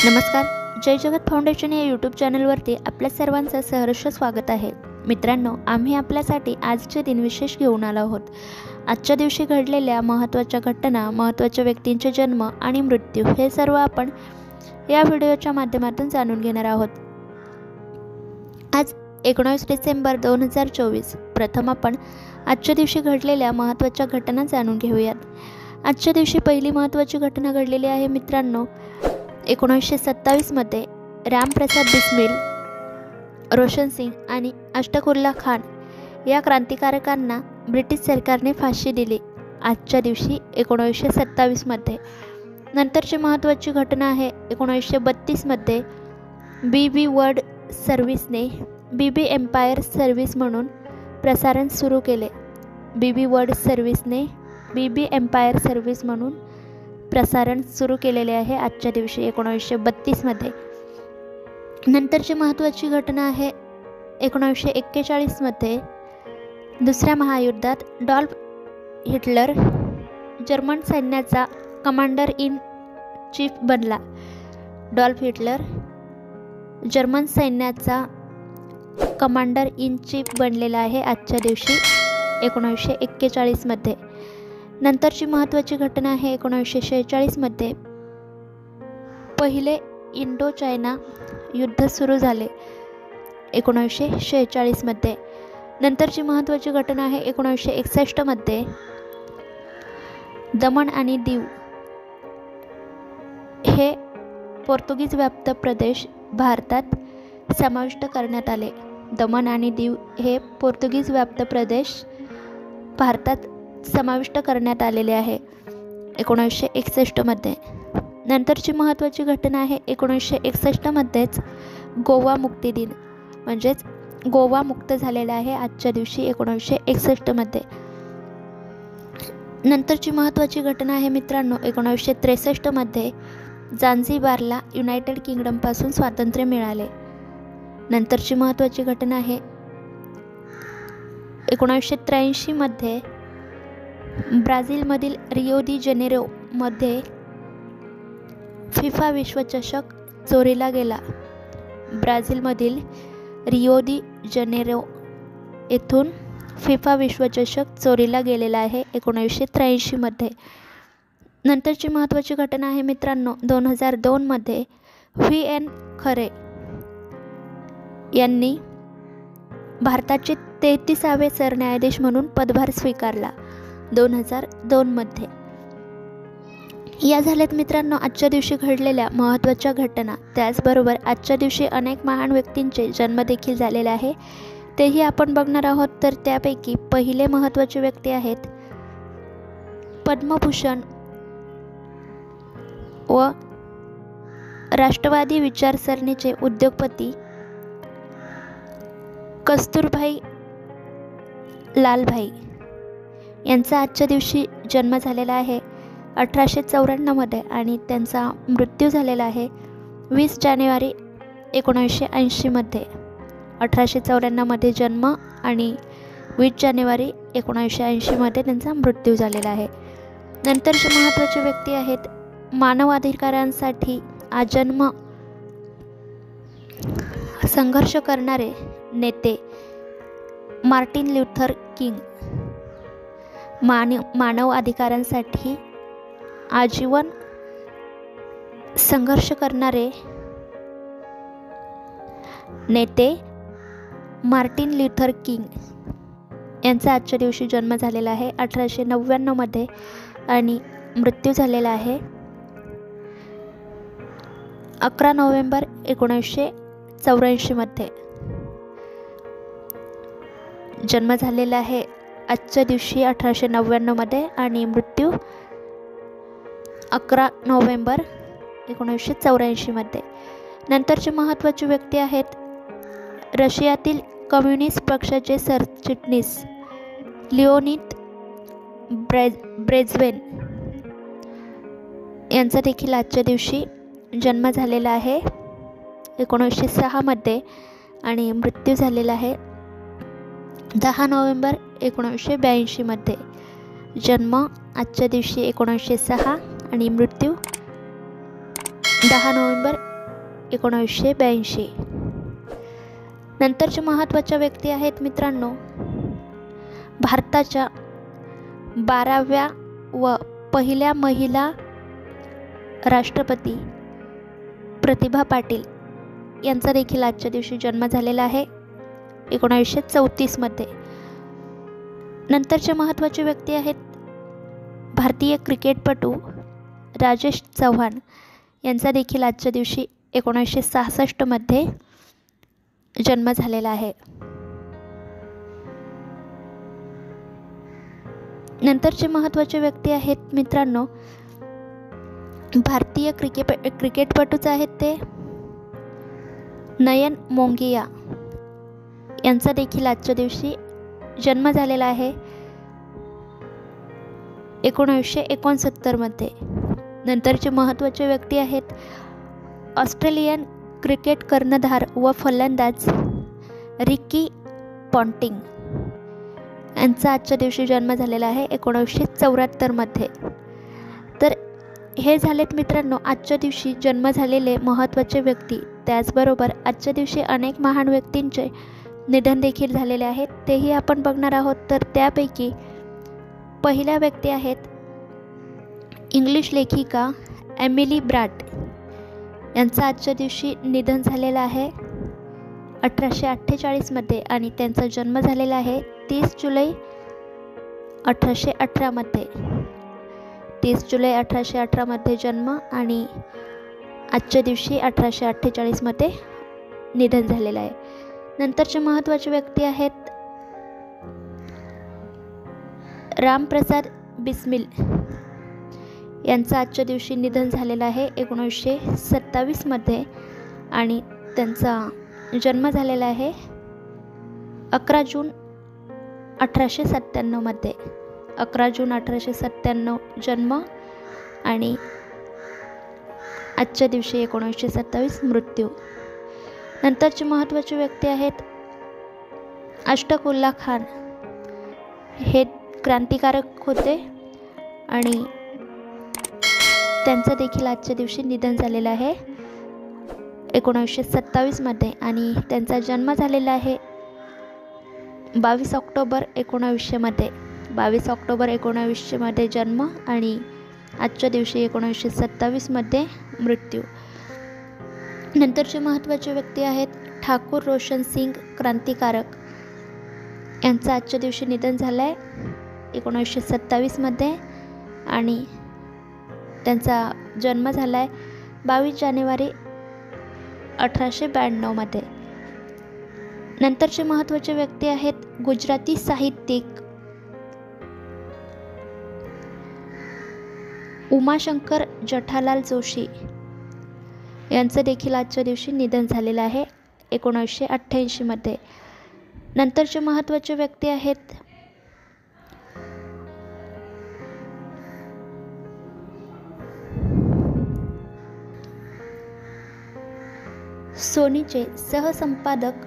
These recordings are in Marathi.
नमस्कार. जय जगत फाउंडेशन या यूट्यूब चॅनलवरती आपल्या सर्वांचं सहर्ष स्वागत आहे. मित्रांनो, आम्ही आपल्यासाठी आजचे दिन विशेष घेऊन आलो आहोत. आजच्या दिवशी घडलेल्या महत्त्वाच्या घटना, महत्त्वाच्या व्यक्तींचे जन्म आणि मृत्यू हे सर्व आपण या व्हिडिओच्या माध्यमातून जाणून घेणार आहोत. आज 19 डिसेंबर 2024. प्रथम आपण आजच्या दिवशी घडलेल्या महत्त्वाच्या घटना जाणून घेऊयात. आजच्या दिवशी पहिली महत्त्वाची घटना घडलेली आहे मित्रांनो. 1927 मध्ये रामप्रसाद बिस्मिल, रोशन सिंग आणि अशफाकुल्ला खान या क्रांतिकारकांना ब्रिटिश सरकारने फाशी दिली. आजच्या दिवशी 1927 मध्ये. नंतरची महत्त्वाची घटना आहे 1932 मध्ये बीबी वर्ल्ड सर्व्हिसने बीबी एम्पायर सर्व्हिस म्हणून प्रसारण सुरू केले. बीबी वर्ल्ड सर्व्हिसने बीबी एम्पायर सर्व्हिस म्हणून प्रसारण सुरू केलेले आहे आजच्या दिवशी 1932 मध्ये. नंतरची महत्त्वाची घटना आहे 1941 मध्ये दुसऱ्या महायुद्धात डॉल्फ हिटलर जर्मन सैन्याचा कमांडर इन चीफ बनला. डॉल्फ हिटलर जर्मन सैन्याचा कमांडर इन चीफ बनलेला आहे आजच्या दिवशी 1941 मध्ये. नंतरची महत्त्वाची घटना आहे 1946 मध्ये पहिले इंडो चायना युद्ध सुरू झाले 1946 मध्ये. नंतरची महत्त्वाची घटना आहे 1961 मध्ये दमण आणि दीव हे पोर्तुगीज व्याप्त प्रदेश भारतात समाविष्ट करण्यात आले. दमण आणि दीव हे पोर्तुगीज व्याप्त प्रदेश भारतात समाविष्ट करण्यात आलेले आहे 1961 मध्ये. नंतरची महत्त्वाची घटना आहे 1961 मध्येच गोवा मुक्ती दिन, म्हणजेच गोवा मुक्त झालेला आहे आजच्या दिवशी 1961 मध्ये. नंतरची महत्त्वाची घटना आहे मित्रांनो 1963 मध्ये झांझिबारला युनायटेड किंगडमपासून स्वातंत्र्य मिळाले. नंतरची महत्त्वाची घटना आहे 1983 मध्ये ब्राझीलमधील रिओ दी जेनेरोमध्ये फिफा विश्वचषक चोरीला गेला. ब्राझीलमधील रिओ दी जेनेरो येथून फिफा विश्वचषक चोरीला गेलेला आहे 1983 मध्ये. नंतरची महत्त्वाची घटना आहे मित्रांनो 2002 मध्ये व्ही.एन. खरे यांनी भारताचे 33वे सरन्यायाधीश म्हणून पदभार स्वीकारला 2002 मध्ये. या झाल्यात मित्रांनो आजच्या दिवशी घडलेल्या महत्त्वाच्या घटना. त्याचबरोबर आजच्या दिवशी अनेक महान व्यक्तींचे जन्म देखील झालेले आहे, तेही आपण बघणार आहोत. तर त्यापैकी पहिले महत्त्वाचे व्यक्ती आहेत पद्मभूषण व राष्ट्रवादी विचारसरणीचे उद्योगपती कस्तुरभाई लालभाई यांचा आजच्या दिवशी जन्म झालेला आहे 1894 मध्ये आणि त्यांचा मृत्यू झालेला आहे 20 जानेवारी 1980 मध्ये. 1894 मध्ये जन्म आणि 20 जानेवारी 1980 मध्ये त्यांचा मृत्यू झालेला आहे. नंतरचे महत्त्वाचे व्यक्ती आहेत मानवाधिकारांसाठी आजन्म संघर्ष करणारे नेते मार्टिन ल्यूथर किंग. मानव अधिकारांसाठी आजीवन संघर्ष करणारे नेते मार्टिन ल्यूथर किंग यांचा आजच्या दिवशी जन्म झालेला आहे 1899 मध्ये आणि मृत्यू झालेला आहे 11 नोव्हेंबर 1984 मध्ये. जन्म झालेला आहे आजच्या दिवशी 1899 मध्ये आणि मृत्यू 11 नोव्हेंबर 1984 मध्ये. नंतरचे महत्त्वाचे व्यक्ती आहेत रशियातील कम्युनिस्ट पक्षाचे सरचिटणीस लिओनिद ब्रेझवेन यांचा देखील आजच्या दिवशी जन्म झालेला आहे 1906 मध्ये आणि मृत्यू झालेला आहे 10 नोव्हेंबर 1982 मध्ये. जन्म आजच्या दिवशी 1906 आणि मृत्यू 10 नोव्हेंबर 1982. नंतरच्या महत्त्वाच्या व्यक्ती आहेत मित्रांनो, भारताच्या 12व्या व पहिल्या महिला राष्ट्रपती प्रतिभा पाटील यांचा देखील आजच्या दिवशी जन्म झालेला आहे 1934 मध्ये. नंतरचे महत्त्वाचे व्यक्ती आहेत भारतीय क्रिकेटपटू राजेश चव्हाण यांचा देखील आजच्या दिवशी 1966 मध्ये जन्म झालेला आहे. नंतरचे महत्त्वाचे व्यक्ती आहेत मित्रांनो, भारतीय क्रिकेटपटूच आहेत ते नयन मोंगिया यांचा देखील आजच्या दिवशी जन्म झालेला आहे 1969 मध्ये. नंतरचे महत्त्वाचे व्यक्ती आहेत ऑस्ट्रेलियन क्रिकेट कर्णधार व फलंदाज रिकी पॉन्टिंग यांचा आजच्या दिवशी जन्म झालेला आहे 1974 मध्ये. तर हे झालेत मित्रांनो आजच्या दिवशी जन्म झालेले महत्त्वाचे व्यक्ती. त्याचबरोबर आजच्या दिवशी अनेक महान व्यक्तींचे निधन देखील झालेले आहेत, तेही आपण बघणार आहोत. तर त्यापैकी पहिल्या व्यक्ती आहेत इंग्लिश लेखिका एमिली ब्राट यांचा आजच्या दिवशी निधन झालेलं आहे 1848 मध्ये आणि त्यांचा जन्म झालेला आहे 30 जुलै 1818 मध्ये. 30 जुलै 1818 मध्ये जन्म आणि आजच्या दिवशी 1848 मध्ये निधन झालेलं आहे. नंतरचे महत्त्वाचे व्यक्ती आहेत रामप्रसाद बिस्मिल यांचा आजच्या दिवशी निधन झालेलं आहे 1927 मध्ये आणि त्यांचा जन्म झालेला आहे 11 जून 1897 मध्ये. 11 जून 1897 जन्म आणि आजच्या दिवशी 1927 मृत्यू. नंतरचे महत्त्वाचे व्यक्ती आहेत अशफाक उल्ला खान. हे क्रांतिकारक होते आणि त्यांचं देखील आजच्या दिवशी निधन झालेलं आहे 1927 मध्ये आणि त्यांचा जन्म झालेला आहे 22 ऑक्टोबर 1900 मध्ये. 22 ऑक्टोबर 1900 मध्ये जन्म आणि आजच्या दिवशी 1927 मध्ये मृत्यू. नंतरचे महत्त्वाचे व्यक्ती आहेत ठाकूर रोशन सिंग क्रांतिकारक यांचं आजच्या दिवशी निधन झालं आहे 1927 मध्ये आणि त्यांचा जन्म झाला आहे 22 जानेवारी 1892 मध्ये. नंतरचे महत्त्वाचे व्यक्ती आहेत गुजराती साहित्यिक उमाशंकर जेठालाल जोशी यांचं देखील आजच्या दिवशी निधन झालेलं आहे 1988 मध्ये. नंतरचे महत्त्वाचे व्यक्ती आहेत सोनीचे सहसंपादक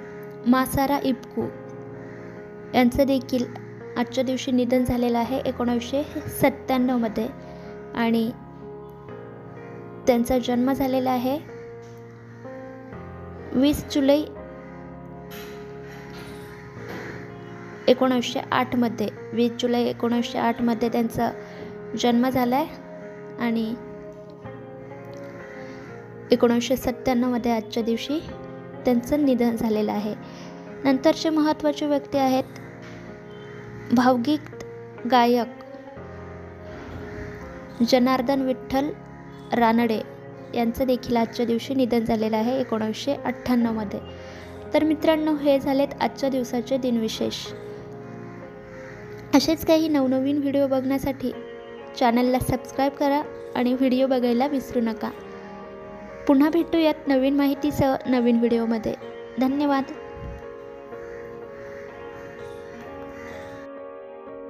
मासारा इब्कू यांचं देखील आजच्या दिवशी निधन झालेलं आहे 1997 मध्ये आणि त्यांचा जन्म झालेला आहे 20 जुलै 1908 मध्ये. 20 जुलै 1908 मध्ये त्यांचा जन्म झाला आहे आणि 1997 मध्ये आजच्या दिवशी त्यांचं निधन झालेलं आहे. नंतरचे महत्त्वाचे व्यक्ती आहेत भावगीत गायक जनार्दन विठ्ठल रानडे यांचं देखील आजच्या दिवशी निधन झालेलं आहे 1998 मध्ये. तर मित्रांनो, हे झालेत आजच्या दिवसाचे दिनविशेष. असेच काही नवनवीन व्हिडिओ बघण्यासाठी चॅनलला सबस्क्राईब करा आणि व्हिडिओ बघायला विसरू नका. पुन्हा भेटूयात नवीन माहितीसह नवीन व्हिडिओमध्ये. धन्यवाद.